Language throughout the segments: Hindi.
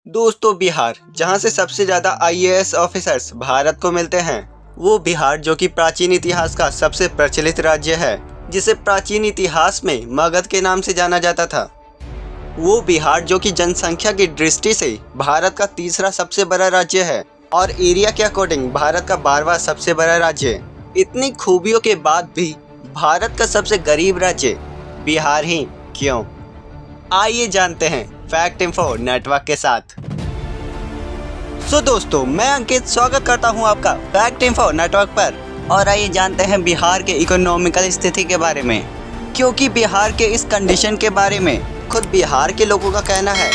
दोस्तों बिहार, जहां से सबसे ज्यादा आईएएस ऑफिसर्स भारत को मिलते हैं, वो बिहार जो कि प्राचीन इतिहास का सबसे प्रचलित राज्य है, जिसे प्राचीन इतिहास में मगध के नाम से जाना जाता था। वो बिहार जो कि जनसंख्या की दृष्टि से भारत का तीसरा सबसे बड़ा राज्य है और एरिया के अकॉर्डिंग भारत का 12वां सबसे बड़ा राज्य। इतनी खूबियों के बाद भी भारत का सबसे गरीब राज्य बिहार ही क्यों? आइए जानते हैं फैक्ट इन्फो नेटवर्क के साथ। दोस्तों, मैं अंकित स्वागत करता हूं आपका फैक्ट इन्फो नेटवर्क पर और आइए जानते हैं बिहार के इकोनॉमिकल स्थिति के बारे में, क्योंकि बिहार के इस कंडीशन के बारे में खुद बिहार के लोगों का कहना है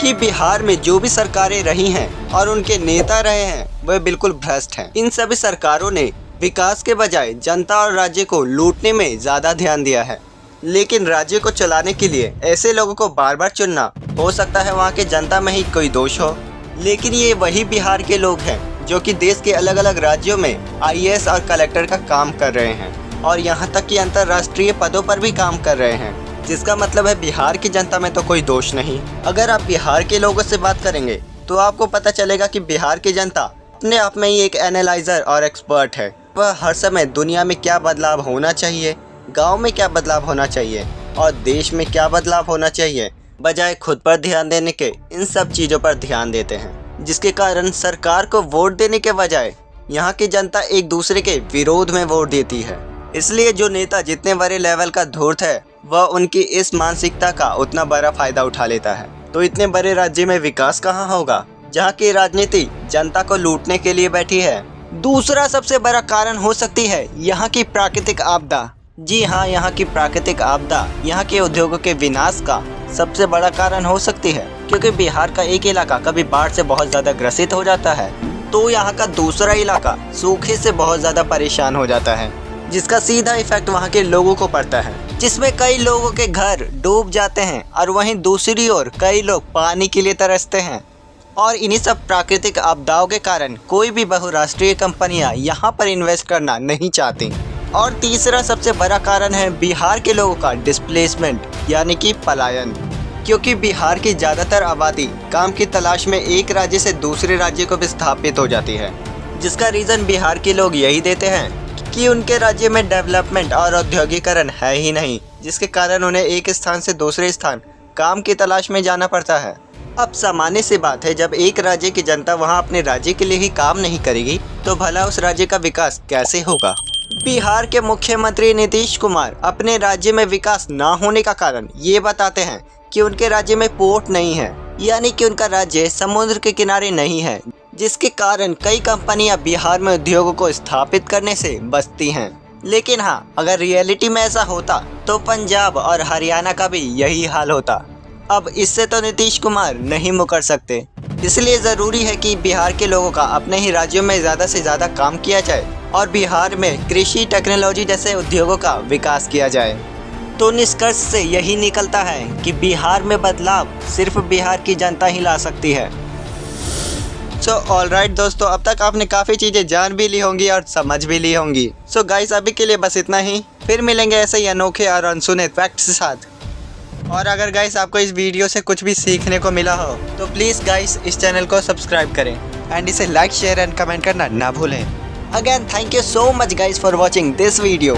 कि बिहार में जो भी सरकारें रही हैं और उनके नेता रहे हैं वह बिल्कुल भ्रष्ट हैं। इन सभी सरकारों ने विकास के बजाय जनता और राज्य को लूटने में ज़्यादा ध्यान दिया है, लेकिन राज्य को चलाने के लिए ऐसे लोगों को बार बार चुनना, हो सकता है वहाँ के जनता में ही कोई दोष हो, लेकिन ये वही बिहार के लोग हैं जो कि देश के अलग अलग राज्यों में आईएएस और कलेक्टर का काम कर रहे हैं और यहाँ तक कि अंतर्राष्ट्रीय पदों पर भी काम कर रहे हैं, जिसका मतलब है बिहार की जनता में तो कोई दोष नहीं। अगर आप बिहार के लोगों से बात करेंगे तो आपको पता चलेगा कि बिहार की जनता अपने आप में ही एक एनालाइजर और एक्सपर्ट है। वह हर समय दुनिया में क्या बदलाव होना चाहिए, गांव में क्या बदलाव होना चाहिए और देश में क्या बदलाव होना चाहिए, बजाय खुद पर ध्यान देने के इन सब चीज़ों पर ध्यान देते हैं, जिसके कारण सरकार को वोट देने के बजाय यहाँ की जनता एक दूसरे के विरोध में वोट देती है। इसलिए जो नेता जितने बड़े लेवल का धूर्त है वह उनकी इस मानसिकता का उतना बड़ा फायदा उठा लेता है। तो इतने बड़े राज्य में विकास कहाँ होगा जहाँ की राजनीति जनता को लूटने के लिए बैठी है। दूसरा सबसे बड़ा कारण हो सकती है यहाँ की प्राकृतिक आपदा। जी हाँ, यहाँ की प्राकृतिक आपदा यहाँ के उद्योगों के विनाश का सबसे बड़ा कारण हो सकती है, क्योंकि बिहार का एक इलाका कभी बाढ़ से बहुत ज़्यादा ग्रसित हो जाता है तो यहाँ का दूसरा इलाका सूखे से बहुत ज़्यादा परेशान हो जाता है, जिसका सीधा इफेक्ट वहाँ के लोगों को पड़ता है, जिसमें कई लोगों के घर डूब जाते हैं और वहीं दूसरी ओर कई लोग पानी के लिए तरसते हैं। और इन्हीं सब प्राकृतिक आपदाओं के कारण कोई भी बहुराष्ट्रीय कंपनियां यहाँ पर इन्वेस्ट करना नहीं चाहती। और तीसरा सबसे बड़ा कारण है बिहार के लोगों का डिस्प्लेसमेंट यानी कि पलायन, क्योंकि बिहार की ज़्यादातर आबादी काम की तलाश में एक राज्य से दूसरे राज्य को विस्थापित हो जाती है, जिसका रीज़न बिहार के लोग यही देते हैं कि उनके राज्य में डेवलपमेंट और औद्योगिकरण है ही नहीं, जिसके कारण उन्हें एक स्थान से दूसरे स्थान काम की तलाश में जाना पड़ता है। अब सामान्य सी बात है, जब एक राज्य की जनता वहां अपने राज्य के लिए ही काम नहीं करेगी तो भला उस राज्य का विकास कैसे होगा। बिहार के मुख्यमंत्री नीतीश कुमार अपने राज्य में विकास न होने का कारण ये बताते हैं कि उनके राज्य में पोर्ट नहीं है, यानी कि उनका राज्य समुद्र के किनारे नहीं है, जिसके कारण कई कंपनियां बिहार में उद्योगों को स्थापित करने से बचती हैं। लेकिन हाँ, अगर रियलिटी में ऐसा होता तो पंजाब और हरियाणा का भी यही हाल होता। अब इससे तो नीतीश कुमार नहीं मुकर सकते, इसलिए ज़रूरी है कि बिहार के लोगों का अपने ही राज्यों में ज़्यादा से ज़्यादा काम किया जाए और बिहार में कृषि टेक्नोलॉजी जैसे उद्योगों का विकास किया जाए। तो निष्कर्ष से यही निकलता है कि बिहार में बदलाव सिर्फ बिहार की जनता ही ला सकती है। ऑलराइट दोस्तों, अब तक आपने काफ़ी चीज़ें जान भी ली होंगी और समझ भी ली होंगी। गाइस, अभी के लिए बस इतना ही, फिर मिलेंगे ऐसे ही अनोखे और अनसुने फैक्ट्स के साथ। और अगर गाइस आपको इस वीडियो से कुछ भी सीखने को मिला हो तो प्लीज़ गाइस इस चैनल को सब्सक्राइब करें एंड इसे लाइक, शेयर एंड कमेंट करना ना भूलें। Again thank you so much guys for watching this video.